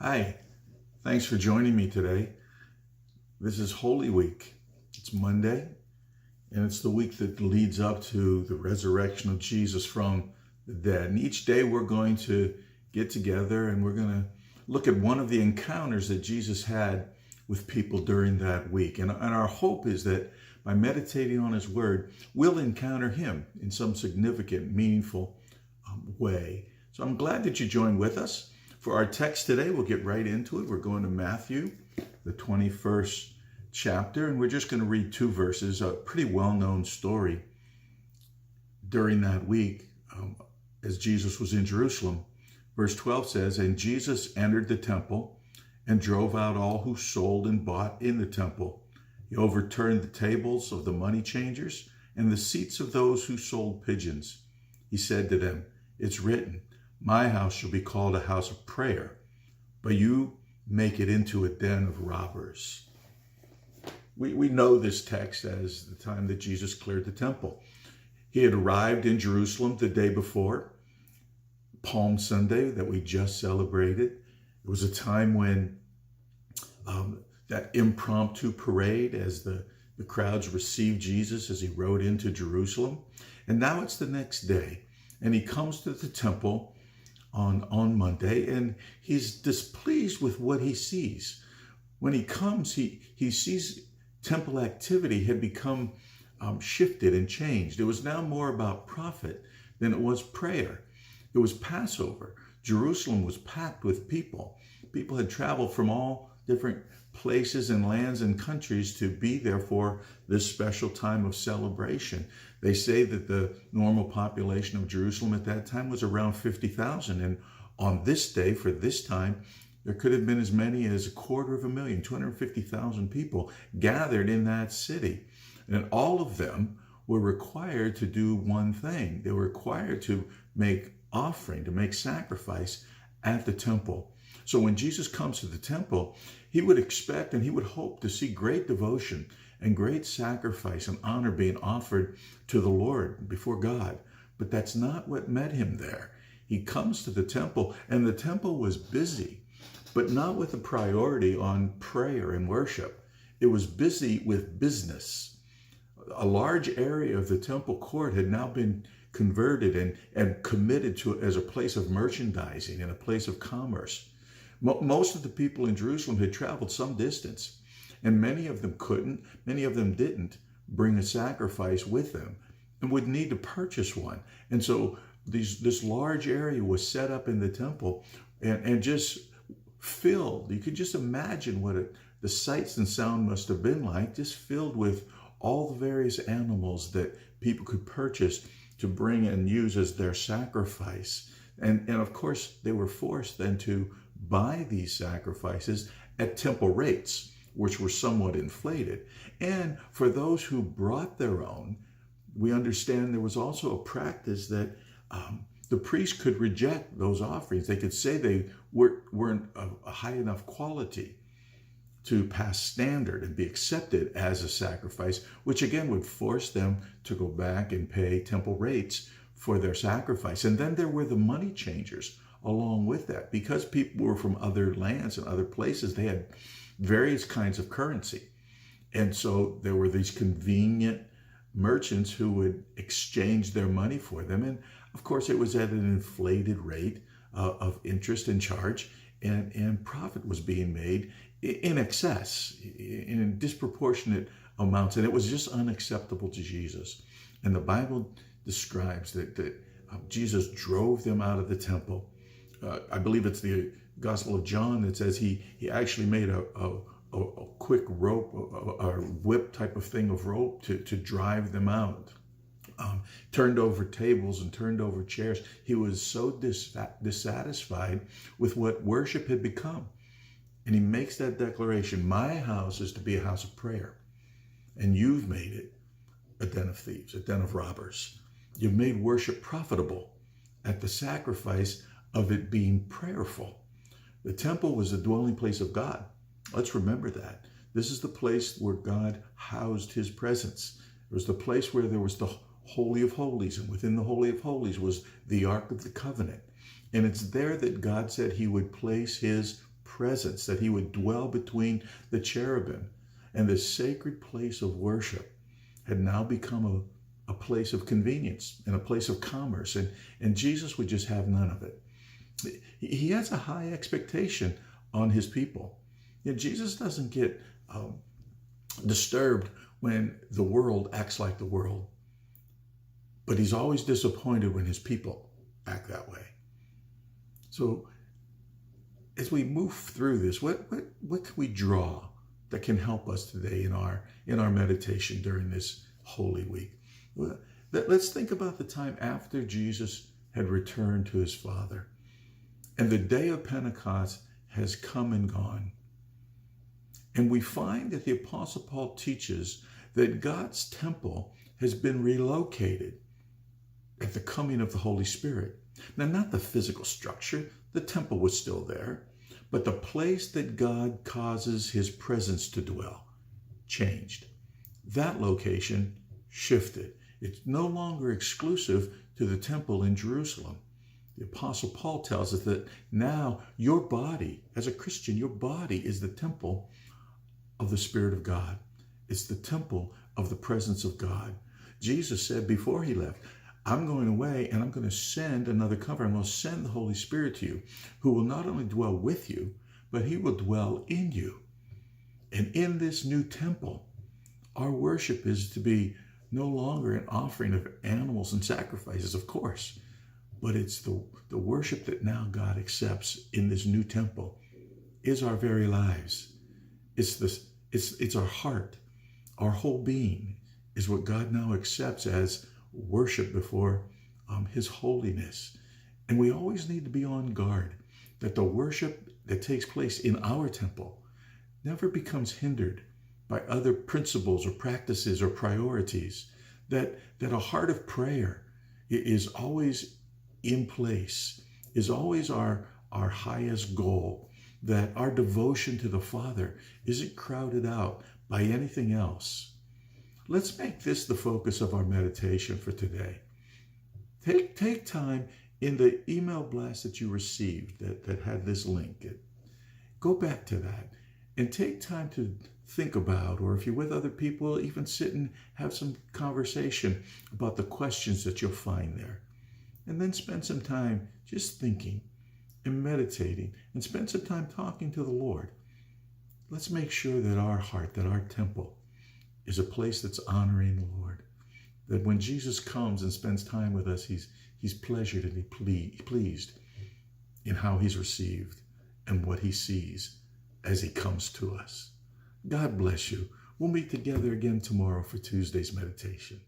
Hi, thanks for joining me today. This is Holy Week. It's Monday, and it's the week that leads up to the resurrection of Jesus from the dead. And each day we're going to get together and we're going to look at one of the encounters that Jesus had with people during that week. And our hope is that by meditating on his word, we'll encounter him in some significant, meaningful way. So I'm glad that you joined with us. For our text today, we'll get right into it. We're going to Matthew, the 21st chapter, and we're just going to read two verses, a pretty well-known story during that week as Jesus was in Jerusalem. Verse 12 says, "And Jesus entered the temple and drove out all who sold and bought in the temple. He overturned the tables of the money changers and the seats of those who sold pigeons. He said to them, 'It's written, my house shall be called a house of prayer, but you make it into a den of robbers.'" We know this text as the time that Jesus cleared the temple. He had arrived in Jerusalem the day before, Palm Sunday that we just celebrated. It was a time when that impromptu parade as the crowds received Jesus as he rode into Jerusalem. And now it's the next day, and he comes to the temple on Monday, and he's displeased with what he sees. When he comes, he sees temple activity had become shifted and changed. It was now more about profit than it was prayer. It was Passover. Jerusalem was packed with people. People had traveled from all different places and lands and countries to be there for this special time of celebration. They say that the normal population of Jerusalem at that time was around 50,000. And on this day, for this time, there could have been as many as 250,000, 250,000 people gathered in that city. And all of them were required to do one thing. They were required to make offering, to make sacrifice at the temple. So when Jesus comes to the temple, he would expect and he would hope to see great devotion and great sacrifice and honor being offered to the Lord before God. But that's not what met him there. He comes to the temple, and the temple was busy, but not with a priority on prayer and worship. It was busy with business. A large area of the temple court had now been converted and committed to as a place of merchandising and a place of commerce. Most of the people in Jerusalem had traveled some distance, and many of them couldn't, many of them didn't bring a sacrifice with them and would need to purchase one. And so this large area was set up in the temple and just filled. You could just imagine what the sights and sound must have been like, just filled with all the various animals that people could purchase to bring and use as their sacrifice. And of course, they were forced then to buy these sacrifices at temple rates, which were somewhat inflated. And for those who brought their own, we understand there was also a practice that the priest could reject those offerings. They could say they weren't a high enough quality to pass standard and be accepted as a sacrifice, which again would force them to go back and pay temple rates for their sacrifice. And then there were the money changers along with that. Because people were from other lands and other places, they had various kinds of currency. And so there were these convenient merchants who would exchange their money for them. And of course, it was at an inflated rate of interest and charge, and profit was being made in excess, in disproportionate amounts. And it was just unacceptable to Jesus. And the Bible describes that Jesus drove them out of the temple. I believe it's the Gospel of John that says he actually made a quick rope, a whip type of thing of rope to drive them out. Turned over tables and turned over chairs. He was so dissatisfied with what worship had become. And he makes that declaration, "My house is to be a house of prayer, and you've made it a den of thieves, a den of robbers." You've made worship profitable at the sacrifice of it being prayerful. The temple was the dwelling place of God. Let's remember that. This is the place where God housed his presence. It was the place where there was the Holy of Holies, and within the Holy of Holies was the Ark of the Covenant. And it's there that God said he would place his presence, that he would dwell between the cherubim. And the sacred place of worship had now become a place of convenience and a place of commerce. And Jesus would just have none of it. He has a high expectation on his people. Jesus doesn't get disturbed when the world acts like the world, but he's always disappointed when his people act that way. So as we move through this, what can we draw that can help us today in our meditation during this Holy Week? Let's think about the time after Jesus had returned to his Father, and the day of Pentecost has come and gone. And we find that the Apostle Paul teaches that God's temple has been relocated at the coming of the Holy Spirit. Now, not the physical structure, the temple was still there, but the place that God causes his presence to dwell changed. That location shifted. It's no longer exclusive to the temple in Jerusalem. The Apostle Paul tells us that now your body, as a Christian, your body is the temple of the Spirit of God. It's the temple of the presence of God. Jesus said before he left, I'm going away and I'm going to send another comforter. I'm going to send the Holy Spirit to you, who will not only dwell with you, but he will dwell in you. And in this new temple, our worship is to be no longer an offering of animals and sacrifices, of course, but it's the worship that now God accepts in this new temple is our very lives. It's our heart. Our whole being is what God now accepts as worship before his holiness. And we always need to be on guard that the worship that takes place in our temple never becomes hindered by other principles or practices or priorities, that a heart of prayer is always in place, is always our highest goal, that our devotion to the Father isn't crowded out by anything else. Let's make this the focus of our meditation for today. Take time in the email blast that you received that had this link. Go back to that and take time to think about, or if you're with other people, even sit and have some conversation about the questions that you'll find there. And then spend some time just thinking and meditating, and spend some time talking to the Lord. Let's make sure that our heart, that our temple is a place that's honoring the Lord. That when Jesus comes and spends time with us, he's pleasured and he's pleased in how he's received and what he sees as he comes to us. God bless you. We'll meet together again tomorrow for Tuesday's meditation.